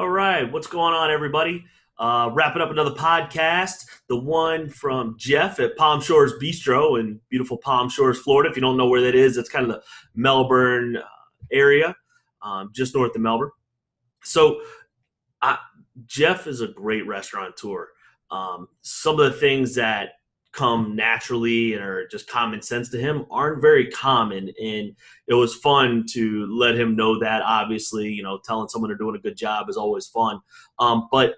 All right, what's going on, everybody? Wrapping up another podcast, the one from Jeff at Palm Shores Bistro in beautiful Palm Shores, Florida. If you don't know where that is, it's kind of the Melbourne area, just north of Melbourne. So Jeff is a great restaurateur. Some of the things that come naturally and are just common sense to him aren't very common, and it was fun to let him know that. Obviously, telling someone they're doing a good job is always fun, but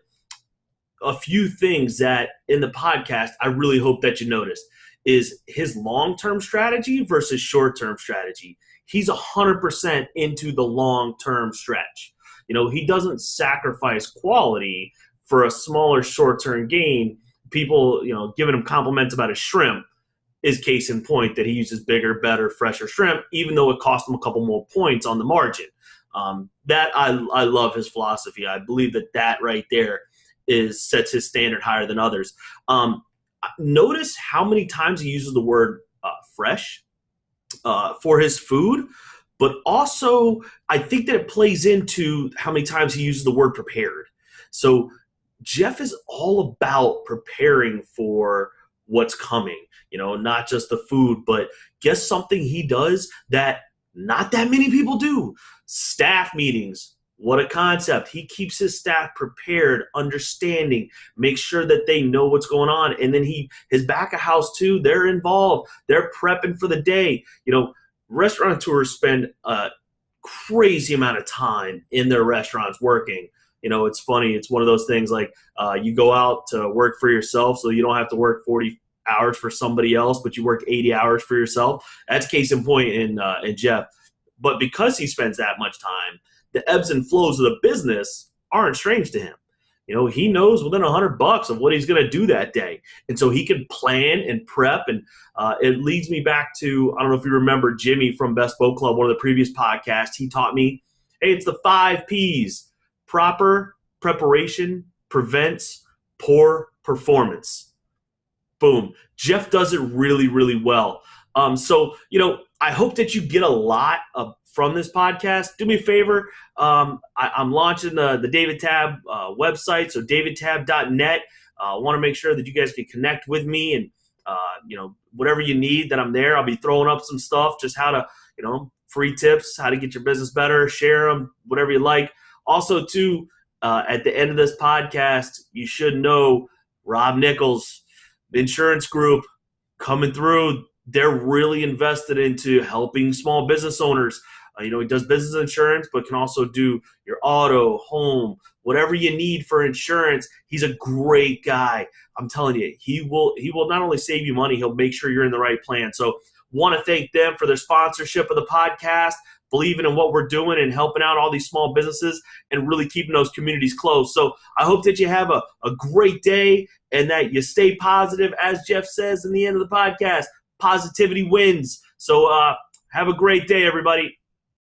a few things that in the podcast I really hope that you notice is his long-term strategy versus short-term strategy. He's 100% into the long-term stretch. He doesn't sacrifice quality for a smaller short-term gain. People, giving him compliments about his shrimp is case in point that he uses bigger, better, fresher shrimp, even though it cost him a couple more points on the margin. That I love his philosophy. I believe that right there sets his standard higher than others. Notice how many times he uses the word fresh for his food, but also I think that it plays into how many times he uses the word prepared. So Jeff is all about preparing for what's coming, not just the food, but guess something he does that not that many people do. Staff meetings. What a concept. He keeps his staff prepared, understanding, makes sure that they know what's going on. And then his back of house too, they're involved. They're prepping for the day. Restaurateurs spend a crazy amount of time in their restaurants working. It's funny. It's one of those things like you go out to work for yourself so you don't have to work 40 hours for somebody else, but you work 80 hours for yourself. That's case in point in Jeff. But because he spends that much time, the ebbs and flows of the business aren't strange to him. He knows within $100 of what he's going to do that day. And so he can plan and prep. And it leads me back to, I don't know if you remember Jimmy from Best Boat Club, one of the previous podcasts. He taught me, hey, it's the 5 Ps. Proper preparation prevents poor performance. Boom. Jeff does it really, really well. So, I hope that you get a lot from this podcast. Do me a favor. I'm launching the David Tabb website, so davidtabb.net. I want to make sure that you guys can connect with me and, whatever you need, that I'm there. I'll be throwing up some stuff, just how to, free tips, how to get your business better, share them, whatever you like. Also, too, at the end of this podcast, you should know Rob Nichols, the insurance group, coming through. They're really invested into helping small business owners. He does business insurance, but can also do your auto, home, whatever you need for insurance. He's a great guy. I'm telling you, he will not only save you money, he'll make sure you're in the right plan. So want to thank them for their sponsorship of the podcast, believing in what we're doing and helping out all these small businesses and really keeping those communities close. So I hope that you have a great day and that you stay positive. As Jeff says in the end of the podcast, positivity wins. So have a great day, everybody.